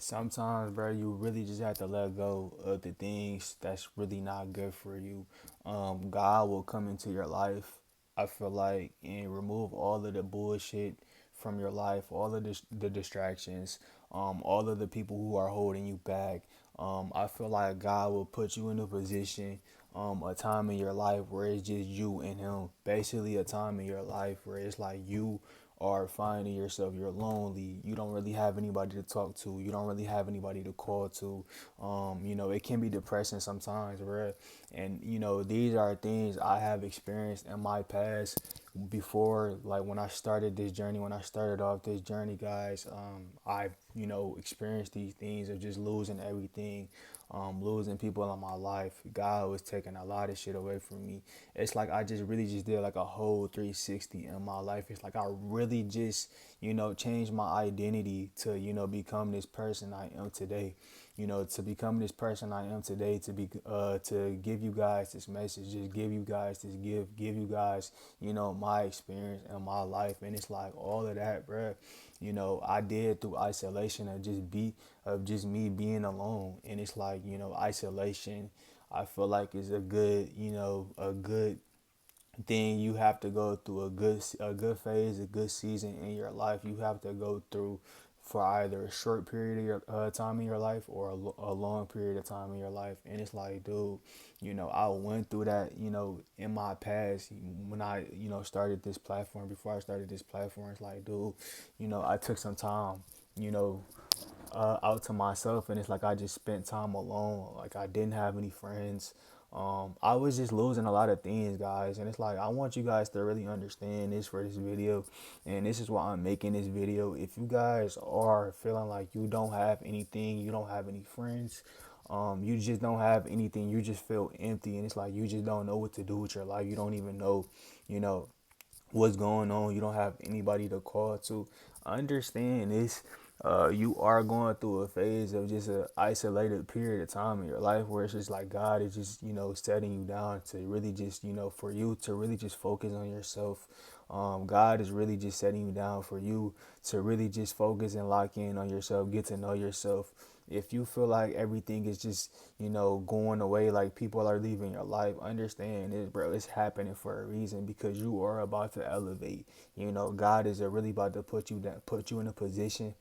Sometimes, bro, you really just have to let go of the things that's really not good for you. God will come into your life, I feel like, and remove all of the bullshit from your life, all of the distractions, all of the people who are holding you back. I feel like God will put you in a position, a time in your life where it's just you and Him. Basically, a time in your life where it's like you are finding yourself, you're lonely, you don't really have anybody to talk to, you don't really have anybody to call to. It can be depressing sometimes, right? And these are things I have experienced in my past before, like when I started this journey, when I started off this journey, guys. I experienced these things of just losing everything, losing people in my life. God was taking a lot of shit away from me. It's like I just really just did like a whole 360 in my life. It's like I really just changed my identity to become this person I am today. To become this person I am today, to give you guys this message, just give you guys this gift, give you guys my experience and my life. And it's like all of that, bruh, I did through isolation of just me being alone. And it's like isolation, I feel like is a good thing you have to go through, a good phase, a good season in your life. You have to go through for either a short period of time in your life, or a long period of time in your life. And it's like, dude, I went through that, in my past when I, started this platform. Before I started this platform, it's like, dude, I took some time, you know, out to myself, and it's like I just spent time alone. Like I didn't have any friends. I was just losing a lot of things, guys, and it's like I want you guys to really understand this for this video, and this is why I'm making this video. If you guys are feeling like you don't have anything, you don't have any friends, you just don't have anything, you just feel empty, and it's like you just don't know what to do with your life. You don't even know, you know, what's going on. You don't have anybody to call to. Understand this. You are going through a phase of just an isolated period of time in your life where it's just like God is just setting you down to really just for you to really just focus on yourself. God is really just setting you down for you to really just focus and lock in on yourself, get to know yourself. If you feel like everything is just going away, like people are leaving your life, understand this, bro. It's happening for a reason, because you are about to elevate. God is really about to put you in a position,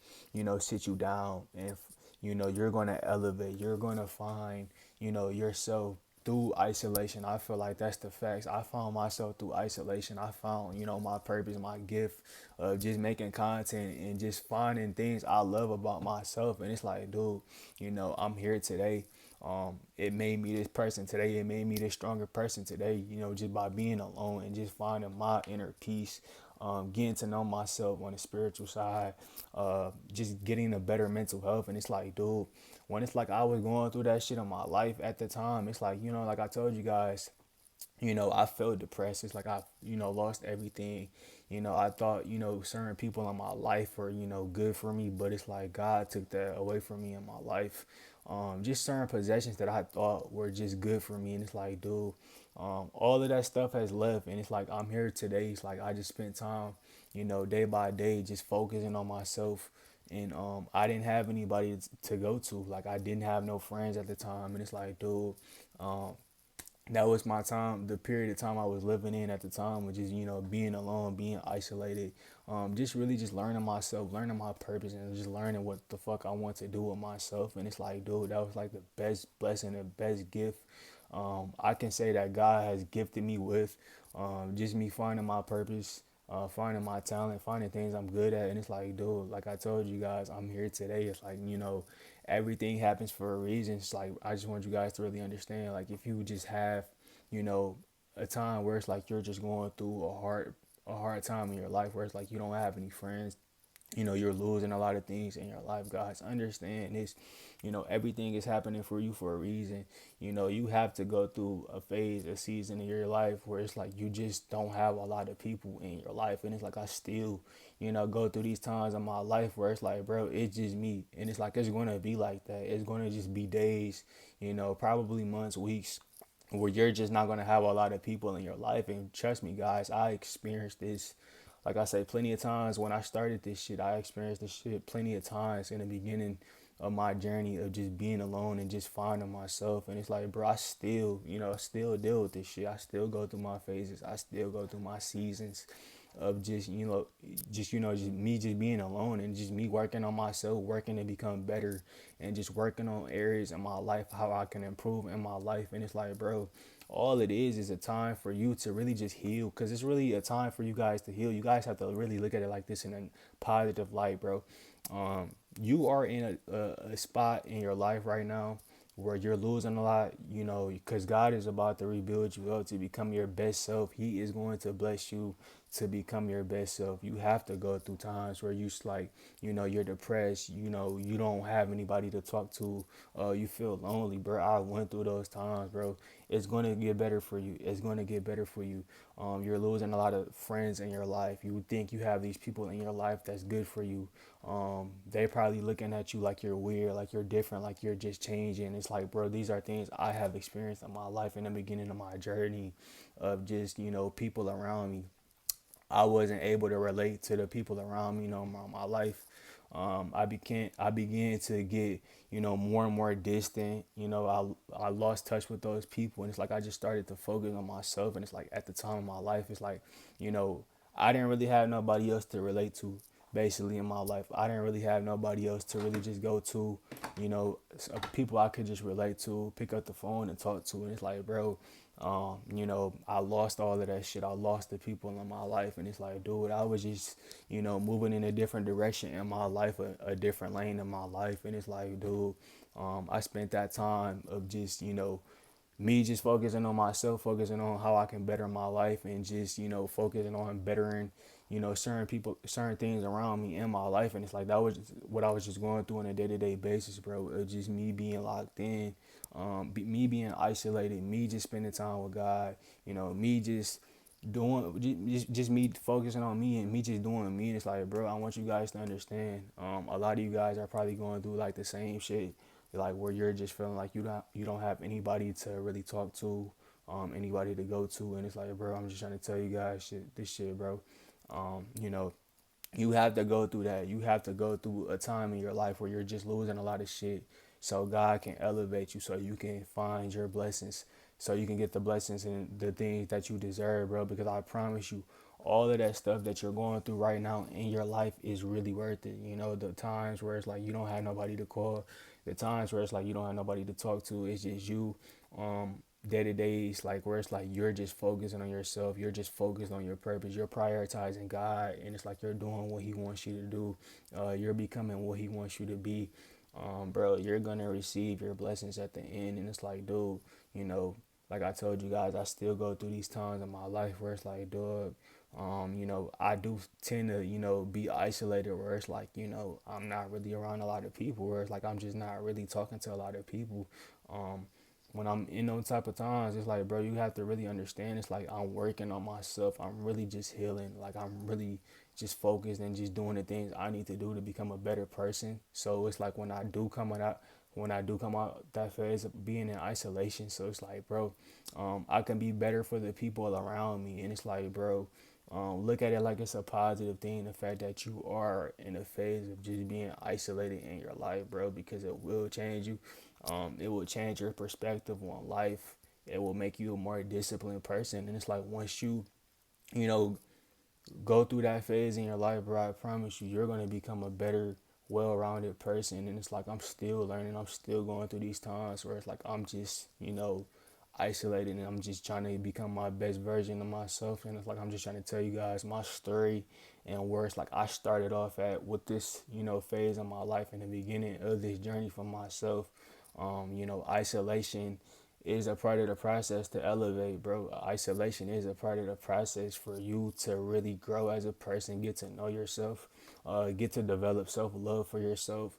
sit you down, and you're gonna elevate. You're gonna find yourself through isolation. I feel like that's the facts. I found myself through isolation. I found, my purpose, my gift of just making content and just finding things I love about myself. And it's like, dude, I'm here today. It made me this person today. It made me this stronger person today, just by being alone and just finding my inner peace, getting to know myself on the spiritual side, just getting a better mental health. And it's like, dude, when it's like I was going through that shit in my life at the time, it's like, like I told you guys, I felt depressed. It's like I, lost everything. I thought, certain people in my life were, good for me, but it's like God took that away from me in my life. Just certain possessions that I thought were just good for me, and it's like, dude, all of that stuff has left, and it's like I'm here today. It's like I just spent time, day by day, just focusing on myself, and I didn't have anybody to go to. Like I didn't have no friends at the time, and it's like, dude, um, that was my time, the period of time I was living in at the time, which is being alone, being isolated, just really just learning myself, learning my purpose, and just learning what the fuck I want to do with myself. And it's like, dude, that was like the best blessing, the best gift I can say that God has gifted me with. Just me finding my purpose, finding my talent, finding things I'm good at. And it's like, dude, like I told you guys, I'm here today. It's like, everything happens for a reason. It's like, I just want you guys to really understand, like, if you just have, you know, a time where it's like you're just going through a hard time in your life, where it's like you don't have any friends, you're losing a lot of things in your life. Guys, understand this. Everything is happening for you for a reason. You have to go through a phase, a season in your life where it's like you just don't have a lot of people in your life. And it's like I still, go through these times in my life where it's like, bro, it's just me. And it's like it's gonna be like that. It's gonna just be days, probably months, weeks, where you're just not gonna have a lot of people in your life. And trust me, guys, I experienced this. Like I say, plenty of times when I started this shit, I experienced this shit plenty of times in the beginning. of my journey of just being alone and just finding myself. And it's like, bro, I still, I still deal with this shit. I still go through my phases. I still go through my seasons of just, just me just being alone and just me working on myself, working to become better and just working on areas in my life, how I can improve in my life. And it's like, bro, all it is a time for you to really just heal, because it's really a time for you guys to heal. You guys have to really look at it like this in a positive light, bro. You are in a spot in your life right now where you're losing a lot, because God is about to rebuild you up to become your best self. He is going to bless you to become your best self. You have to go through times where you like, you're depressed, you don't have anybody to talk to, you feel lonely, bro. I went through those times, bro. It's going to get better for you. It's going to get better for you. You're losing a lot of friends in your life. You think you have these people in your life that's good for you. They probably looking at you like you're weird, like you're different, like you're just changing. It's like, bro, these are things I have experienced in my life in the beginning of my journey of just, people around me. I wasn't able to relate to the people around me, my life. I began to get, more and more distant. I lost touch with those people, and it's like I just started to focus on myself. And it's like at the time of my life, it's like, you know, I didn't really have nobody else to relate to. Basically, in my life, I didn't really have nobody else to really just go to, people I could just relate to, pick up the phone and talk to. And it's like, bro, I lost all of that shit. I lost the people in my life. And it's like, dude, I was just, moving in a different direction in my life, a different lane in my life. And it's like, dude, I spent that time of just, me just focusing on myself, focusing on how I can better my life, and just, focusing on bettering, certain people, certain things around me in my life. And it's like that was what I was just going through on a day to day basis, bro. It was just me being locked in, me being isolated, me just spending time with God, me just doing just me focusing on me and me just doing me. And it's like, bro, I want you guys to understand. A lot of you guys are probably going through like the same shit, like where you're just feeling like you don't have anybody to really talk to, anybody to go to. And it's like, bro, I'm just trying to tell you guys this shit, bro. Um, you know, you have to go through that. You have to go through a time in your life where you're just losing a lot of shit so God can elevate you, so you can find your blessings, so you can get the blessings and the things that you deserve, bro. Because I promise you, all of that stuff that you're going through right now in your life is really worth it. The times where it's like you don't have nobody to call, the times where it's like you don't have nobody to talk to, it's just you. Day to days, like where it's like you're just focusing on yourself, you're just focused on your purpose, you're prioritizing God, and it's like you're doing what He wants you to do. You're becoming what He wants you to be. Bro, you're gonna receive your blessings at the end. And it's like, dude, you know, like I told you guys, I still go through these times in my life where it's like, dog, I do tend to, be isolated, where it's like, I'm not really around a lot of people, where it's like I'm just not really talking to a lot of people. Um, when I'm in those type of times, it's like, bro, you have to really understand. It's like I'm working on myself. I'm really just healing. Like I'm really just focused and just doing the things I need to do to become a better person. So it's like when I do come out that phase of being in isolation, so it's like, bro, I can be better for the people around me. And it's like, bro, look at it like it's a positive thing, the fact that you are in a phase of just being isolated in your life, bro, because it will change you. It will change your perspective on life. It will make you a more disciplined person. And it's like once you know, go through that phase in your life, bro, I promise you, you're gonna become a better, well-rounded person. And it's like I'm still learning. I'm still going through these times where it's like I'm just, isolated, and I'm just trying to become my best version of myself. And it's like I'm just trying to tell you guys my story and where it's like I started off at with this, phase in my life in the beginning of this journey for myself. Isolation is a part of the process to elevate, bro. Isolation is a part of the process for you to really grow as a person, get to know yourself, get to develop self love for yourself,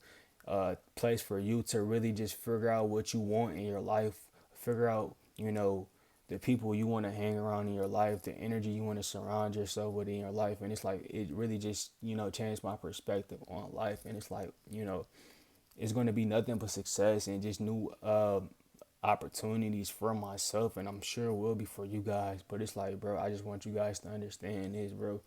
place for you to really just figure out what you want in your life, figure out, the people you want to hang around in your life, the energy you want to surround yourself with in your life. And it's like, it really just, changed my perspective on life. And it's like, it's going to be nothing but success and just new opportunities for myself, and I'm sure it will be for you guys. But it's like, bro, I just want you guys to understand this, bro.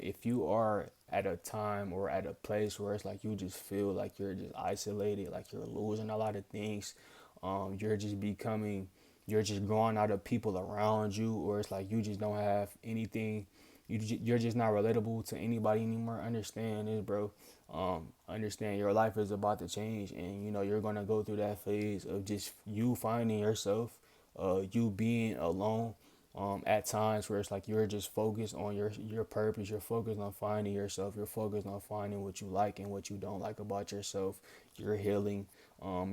If you are at a time or at a place where it's like you just feel like you're just isolated, like you're losing a lot of things. You're just becoming, you're just growing out of people around you, or it's like you just don't have anything. You're just not relatable to anybody anymore. Understand this, bro. Understand your life is about to change, and you know you're gonna go through that phase of just you finding yourself, you being alone, at times where it's like you're just focused on your purpose. You're focused on finding yourself. You're focused on finding what you like and what you don't like about yourself. You're healing.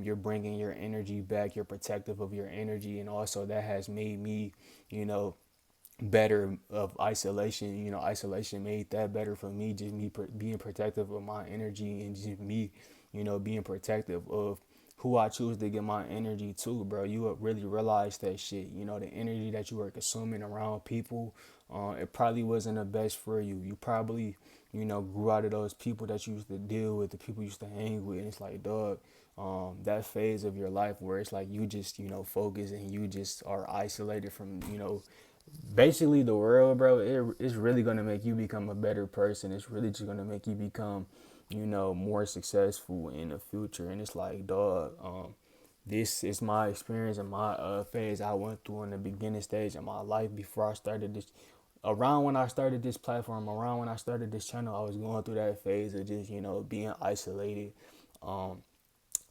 You're bringing your energy back. You're protective of your energy, and also that has made me, you know, better of isolation. You know, isolation made that better for me. Just me being protective of my energy, and just me, you know, being protective of who I choose to give my energy to, bro. You would really realize that shit. You know, the energy that you were consuming around people, it probably wasn't the best for you. You probably, you know, grew out of those people that you used to deal with, the people you used to hang with. And it's like, dog, that phase of your life where it's like you just, you know, focus and you just are isolated from, you know, basically the world, bro. It's really gonna make you become a better person. It's really just gonna make you become, you know, more successful in the future. And it's like, dog, this is my experience and my phase I went through in the beginning stage of my life before I started this. Around when I started this platform, around when I started this channel, I was going through that phase of just, you know, being isolated. Um,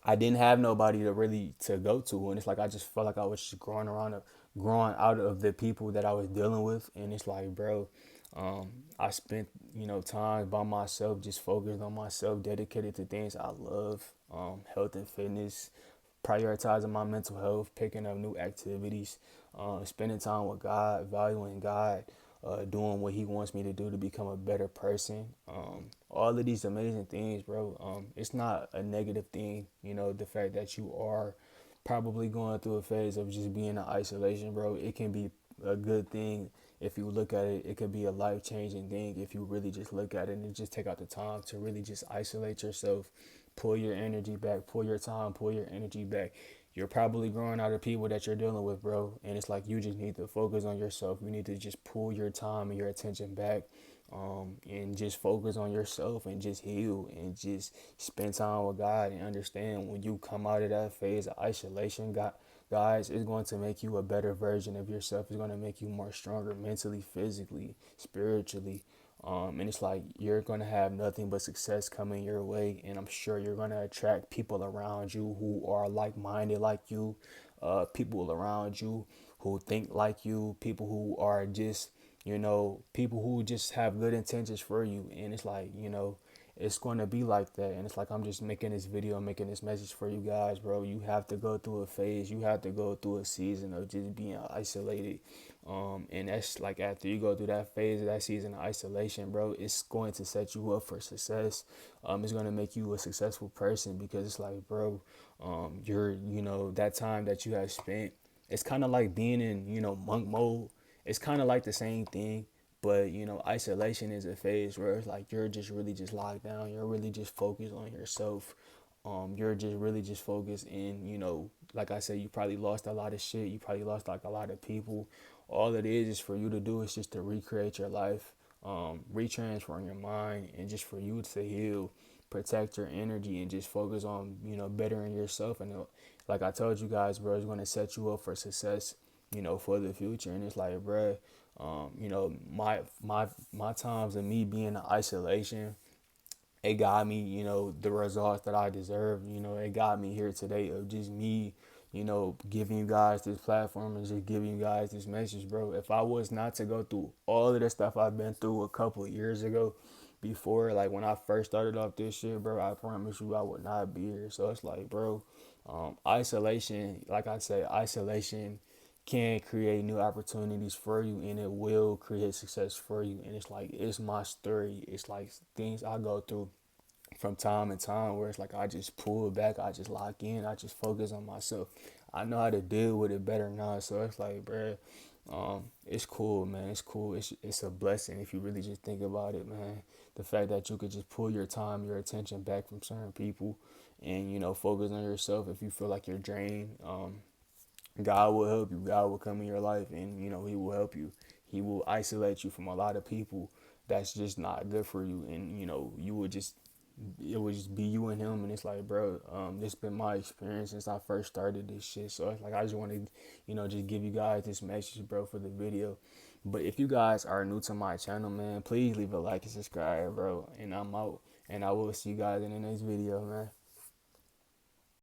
I didn't have nobody to really to go to, and it's like I just felt like I was just growing out of the people that I was dealing with, and it's like, bro, I spent, you know, time by myself, just focused on myself, dedicated to things I love, health and fitness, prioritizing my mental health, picking up new activities, spending time with God, valuing God, doing what He wants me to do to become a better person. All of these amazing things, bro. It's not a negative thing, you know, the fact that you are probably going through a phase of just being in isolation, bro. It can be a good thing if you look at it. It could be a life changing thing if you really just look at it and just take out the time to really just isolate yourself, pull your energy back, pull your time, pull your energy back. You're probably growing out of people that you're dealing with, bro. And it's like you just need to focus on yourself. You need to just pull your time and your attention back, and just focus on yourself and just heal and just spend time with God and understand when you come out of that phase of isolation, God, guys, it's going to make you a better version of yourself. It's going to make you more stronger mentally, physically, spiritually. And it's like you're going to have nothing but success coming your way. And I'm sure you're going to attract people around you who are like minded like you, people around you who think like you, people who are just, you know, people who just have good intentions for you. And it's like, you know, it's going to be like that. And it's like I'm just making this video, making this message for you guys, bro. You have to go through a phase, you have to go through a season of just being isolated. And that's like after you go through that phase of that season of isolation, bro, it's going to set you up for success. It's going to make you a successful person because it's like, bro, you're, you know, that time that you have spent, it's kind of like being in, you know, monk mode. It's kind of like the same thing, but you know, isolation is a phase where it's like you're just really just locked down. You're really just focused on yourself. You're just really just focused in, you know, like I said, you probably lost a lot of shit. You probably lost like a lot of people. All it is for you to do is just to recreate your life, retransform your mind, and just for you to heal, protect your energy, and just focus on, you know, bettering yourself. And like I told you guys, bro, it's going to set you up for success, you know, for the future. And it's like, bro, you know, my times of me being in isolation, it got me, you know, the results that I deserve. You know, it got me here today of just me, you know, giving you guys this platform and just giving you guys this message, bro. If I was not to go through all of the stuff I've been through a couple of years ago, before, like when I first started off this shit, bro, I promise you I would not be here. So it's like, bro, isolation, like I said, isolation can create new opportunities for you, and it will create success for you. And it's like, it's my story. It's like things I go through from time to time where it's like I just pull back, I just lock in, I just focus on myself. I know how to deal with it better now. So it's like, bruh, it's cool, man. It's cool. It's a blessing if you really just think about it, man. The fact that you could just pull your time, your attention back from certain people, and you know, focus on yourself. If you feel like you're drained, God will help you. God will come in your life, and you know He will help you. He will isolate you from a lot of people, that's just not good for you. And you know, you would just it would just be you and him, and it's like, bro, this been my experience since I first started this shit. So it's like I just want to, you know, just give you guys this message, bro, for the video. But if you guys are new to my channel, man, please leave a like and subscribe, bro. And I'm out, and I will see you guys in the next video, man.